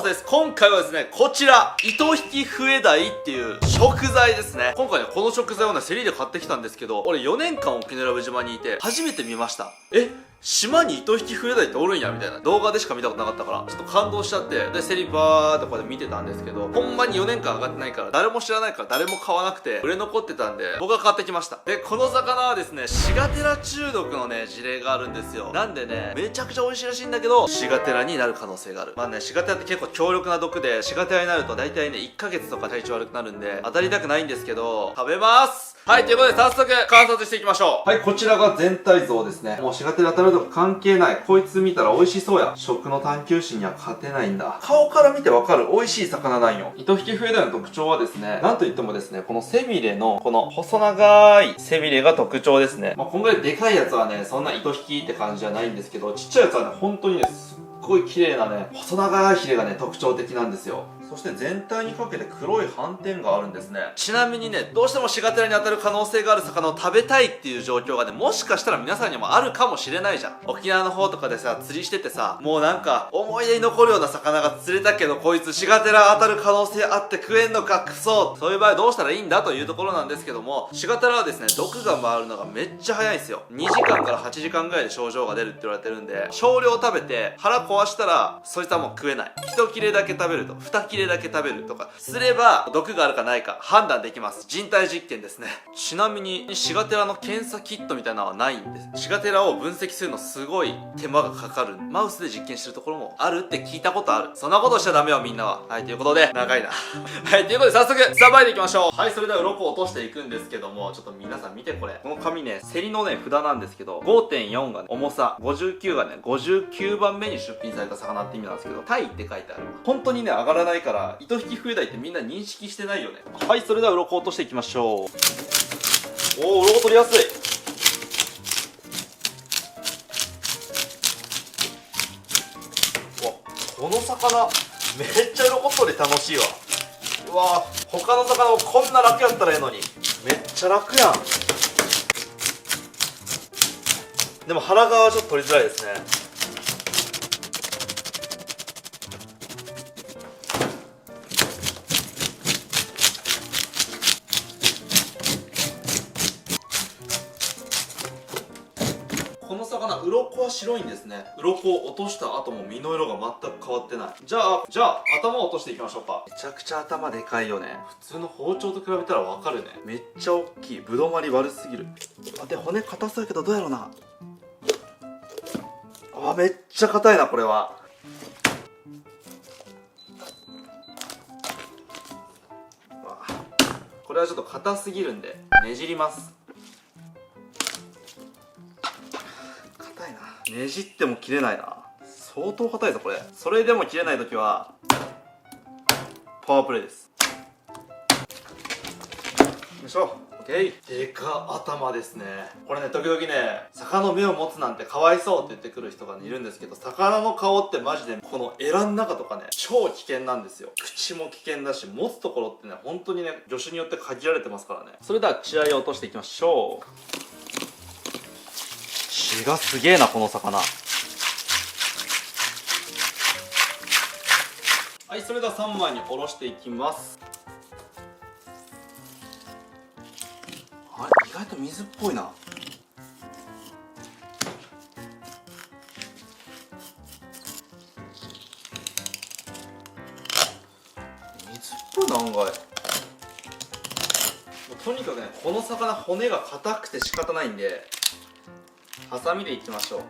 です。今回はですね、こちら、糸引き笛鯛っていう食材ですね。今回ね、この食材をね、競りで買ってきたんですけど、俺4年間沖永良部島にいて、初めて見ました。島に糸引き笛鯛っておるんやみたいな。動画でしか見たことなかったから、ちょっと感動しちゃって、で、競りバーとかで見てたんですけど、ほんまに4年間上がってないから、誰も知らないから誰も買わなくて、売れ残ってたんで、僕が買ってきました。で、この魚はですね、シガテラ中毒のね、事例があるんですよ。なんでね、めちゃくちゃ美味しいらしいんだけど、シガテラになる可能性がある。まあね、シガテラって結構強力な毒で、シガテラになると大体ね、1ヶ月とか体調悪くなるんで、当たりたくないんですけど、食べます。はい、ということで早速観察していきましょう。はい、こちらが全体像ですね。もうシガテラ当たるとか関係ない。こいつ見たら美味しそうや。食の探求心には勝てないんだ。顔から見てわかる美味しい魚なんよ。糸引き笛鯛の特徴はですね、なんといってもですね、この背びれのこの細長い背びれが特徴ですね。まあ、こんぐらいでかいやつはね、そんな糸引きって感じじゃないんですけど、ちっちゃいやつはね、本当にね、すっごい綺麗なね、細長いヒレがね、特徴的なんですよ。そして全体にかけて黒い斑点があるんですね。ちなみにね、どうしてもシガテラに当たる可能性がある魚を食べたいっていう状況がね、もしかしたら皆さんにもあるかもしれないじゃん。沖縄の方とかでさ、釣りしててさ、もうなんか思い出に残るような魚が釣れたけど、こいつシガテラ当たる可能性あって食えんのかクソ。そういう場合どうしたらいいんだというところなんですけども、シガテラはですね、毒が回るのがめっちゃ早いんですよ。2時間から8時間ぐらいで症状が出るって言われてるんで、少量食べて腹壊したらそいつはもう食えない。1切れだけ食べると2切れだけ食べるとかすれば毒があるかないか判断できます。人体実験ですね。ちなみにシガテラの検査キットみたいなのはないんです。シガテラを分析するのすごい手間がかかる。マウスで実験してるところもあるって聞いたことある。そんなことしちゃダメよみんなは。はい、ということで長いなはい、ということで早速さばいていきましょう。はい、それでは鱗を落としていくんですけども、ちょっと皆さん見てこれ。この紙ね、競りのね札なんですけど、 5.4 が、ね、重さ、59がね59番目に出品された魚って意味なんですけど、タイって書いてある。本当にね上がらないから糸引き笛鯛ってみんな認識してないよね。はい、それでは鱗を落としていきましょう。おお、鱗取りやすい。わ、この魚めっちゃ鱗取り楽しいわ。うわ、他の魚もこんな楽やったらええのにめっちゃ楽やん。でも腹側はちょっと取りづらいですね。この魚、鱗は白いんですね。鱗を落とした後も身の色が全く変わってない。じゃあ頭を落としていきましょうか。めちゃくちゃ頭でかいよね。普通の包丁と比べたらわかるね。めっちゃ大きい。ぶどまり悪すぎる。で、骨硬そうやけどどうやろうな。めっちゃ硬いなこれは。これはちょっと硬すぎるんでねじります。硬いな。ねじっても切れないな。相当硬いぞこれ。それでも切れない時はパワープレイです。よいしょ。オッケー。でか頭ですね。これね、時々ね、魚の目を持つなんてかわいそうって言ってくる人がいるんですけど、魚の顔ってマジでこのエラの中とかね、超危険なんですよ。口も危険だし、持つところってね、本当にね、魚種によって限られてますからね。それでは血合いを落としていきましょう。血がすげえなこの魚。はい、それでは3枚におろしていきます。意外と水っぽいな。水っぽいな案外。とにかくね、この魚骨が硬くて仕方ないんでハサミでいきましょう。よ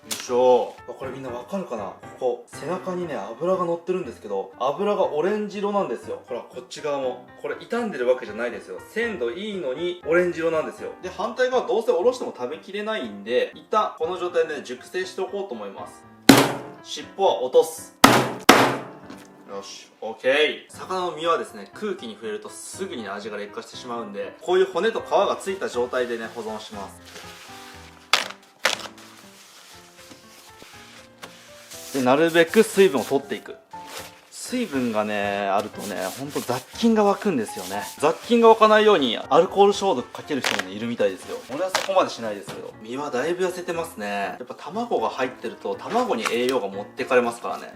いしょ。これみんなわかるかな。ここ背中にね脂が乗ってるんですけど、脂がオレンジ色なんですよ。ほらこっち側もこれ傷んでるわけじゃないですよ。鮮度いいのにオレンジ色なんですよ。で、反対側どうせおろしても食べきれないんで、一旦この状態で、ね、熟成しておこうと思います。尻尾は落とす。よし、オッケー。魚の身はですね、空気に触れるとすぐに味が劣化してしまうんで、こういう骨と皮がついた状態でね保存します。で、なるべく水分を取っていく。水分がねあるとね、ほんと雑菌が湧くんですよね。雑菌が湧かないようにアルコール消毒かける人もねいるみたいですよ。俺はそこまでしないですけど、身はだいぶ痩せてますね。やっぱ卵が入ってると卵に栄養が持ってかれますからね。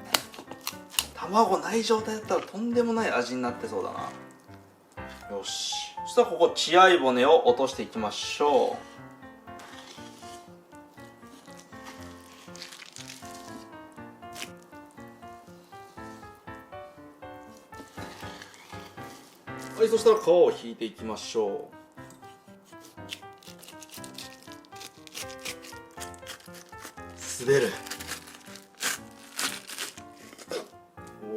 卵ない状態だったらとんでもない味になってそうだな。よし、そしたらここ血合い骨を落としていきましょう。はい、そしたら皮を引いていきましょう。滑る。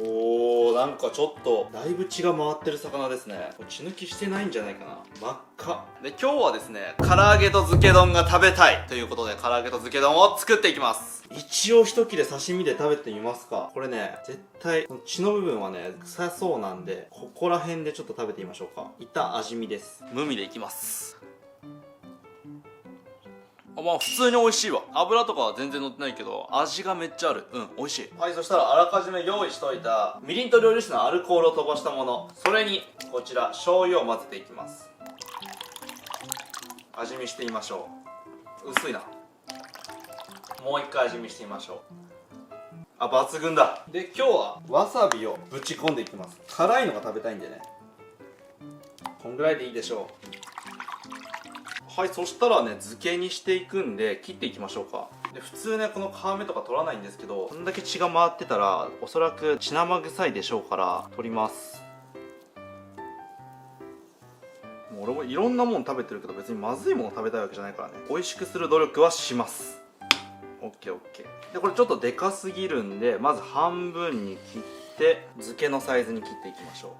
おー、なんかちょっとだいぶ血が回ってる魚ですね。これ血抜きしてないんじゃないかな。真っ赤で、今日はですね、唐揚げと漬け丼が食べたいということで、唐揚げと漬け丼を作っていきます。一応一切れ刺身で食べてみますか。これね、絶対この血の部分はね臭そうなんで、ここら辺でちょっと食べてみましょうか。一旦味見です。無味でいきます。まあ普通に美味しいわ。油とかは全然乗ってないけど味がめっちゃある。美味しい。はい、そしたらあらかじめ用意しといたみりんと料理酒のアルコールを飛ばしたもの、それにこちら醤油を混ぜていきます。味見してみましょう。薄いな。もう一回味見してみましょう。あ、抜群だ。で、今日はわさびをぶち込んでいきます。辛いのが食べたいんでね、こんぐらいでいいでしょう。はい、そしたらね、漬けにしていくんで切っていきましょうか。で、普通ねこの皮目とか取らないんですけど、こんだけ血が回ってたらおそらく血生臭いでしょうから取ります。もう俺もいろんなもの食べてるけど、別にまずいもの食べたいわけじゃないからね、美味しくする努力はします。オッケーオッケー。で、これちょっとでかすぎるんで、まず半分に切って漬けのサイズに切っていきましょ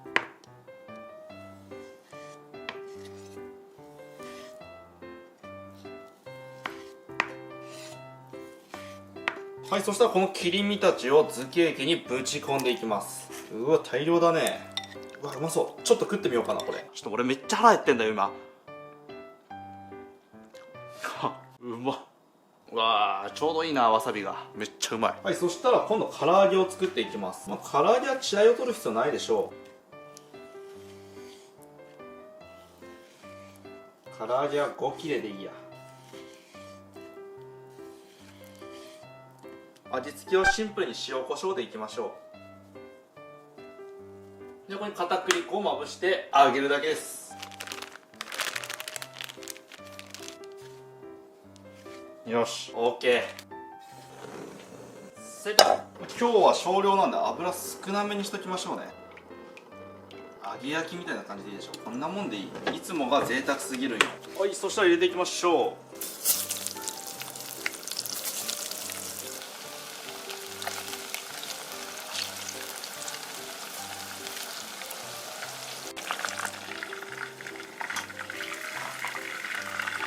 う。はい、そしたらこの切り身たちを漬け液にぶち込んでいきます。うわ、大量だね。うわ、うまそう。ちょっと食ってみようかな、これ。ちょっと俺めっちゃ腹減ってんだよ今。うまっ。うわー、ちょうどいいな、わさびがめっちゃうまい。はい、そしたら今度唐揚げを作っていきます。唐揚げは血合いを取る必要ないでしょう。唐揚げは5切れでいいや。味付けをシンプルに塩コショウでいきましょう。で、ここに片栗粉をまぶして揚げるだけです。よし、 OK。 セット。今日は少量なんで油少なめにしときましょうね。揚げ焼きみたいな感じでいいでしょ。こんなもんでいい。いつもが贅沢すぎるんよ。はい、そしたら入れていきましょう。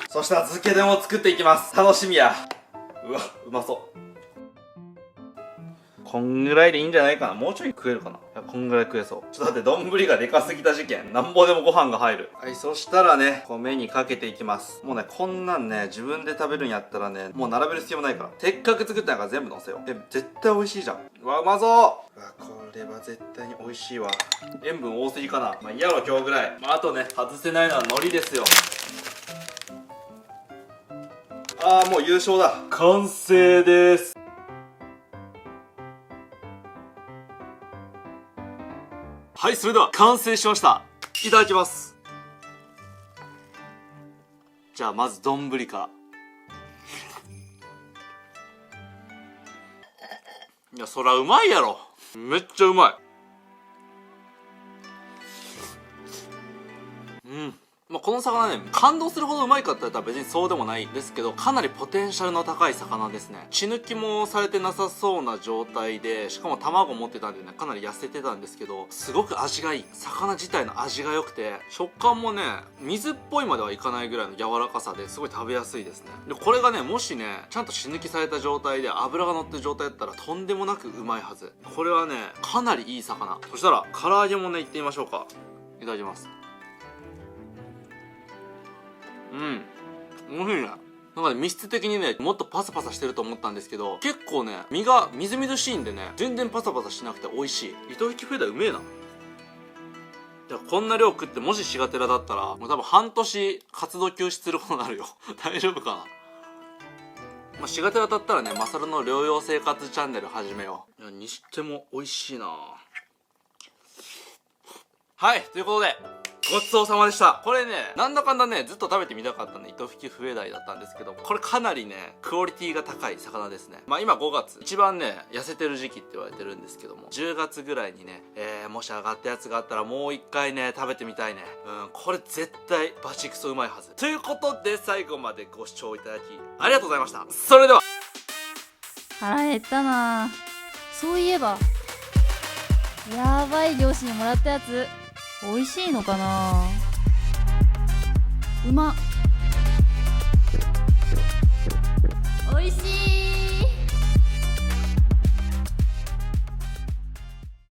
そしたら漬け丼を作っていきます。楽しみや。うわ、うまそう。こんぐらいでいいんじゃないかな。もうちょい食えるかな。いや、こんぐらい食えそう。ちょっと待って、丼がでかすぎた事件。なんぼでもご飯が入る。はい、そしたらね、米にかけていきます。もうね、こんなんね、自分で食べるんやったらね、もう並べる必要もないから。せっかく作ったんやから全部乗せよう。絶対美味しいじゃん。うわ、うまそう。うわ、これは絶対に美味しいわ。塩分多すぎかな。まあいいやろ、今日ぐらい。まあ、あとね、外せないのは海苔ですよ。あー、もう優勝だ。完成です。はい、それでは完成しました。いただきます。じゃあまず丼から。いや、そらうまいやろ。めっちゃうまい。まあ、この魚ね、感動するほどうまいかって言ったら別にそうでもないですけど、かなりポテンシャルの高い魚ですね。血抜きもされてなさそうな状態で、しかも卵持ってたんでね、かなり痩せてたんですけど、すごく味がいい。魚自体の味が良くて、食感もね、水っぽいまではいかないぐらいの柔らかさですごい食べやすいですね。で、これがね、もしね、ちゃんと血抜きされた状態で脂が乗ってる状態だったらとんでもなくうまいはず。これはね、かなりいい魚。そしたら唐揚げもね、いってみましょうか。いただきます。美味しいね。なんかね、密質的にね、もっとパサパサしてると思ったんですけど、結構ね、身がみずみずしいんでね、全然パサパサしなくて美味しい。糸引きフエダうめえな。いや、こんな量食ってもしシガテラだったら、もう多分半年活動休止することになるよ。大丈夫かな。まあ、シガテラだったらね、マサルの療養生活チャンネル始めよう。いや、にしても美味しいな。はい、ということで、ごちそうさまでした。これね、なんだかんだね、ずっと食べてみたかったね、糸引きフエダイだったんですけど、これかなりね、クオリティが高い魚ですね。まあ今5月、一番ね、痩せてる時期って言われてるんですけども、10月ぐらいにね、もし上がったやつがあったらもう一回ね、食べてみたいね。これ絶対バチクソうまいはず。ということで、最後までご視聴いただき、ありがとうございました。それでは。腹減ったな。そういえばやばい漁師にもらったやつ美味しいのかな。うまっ。美味しい。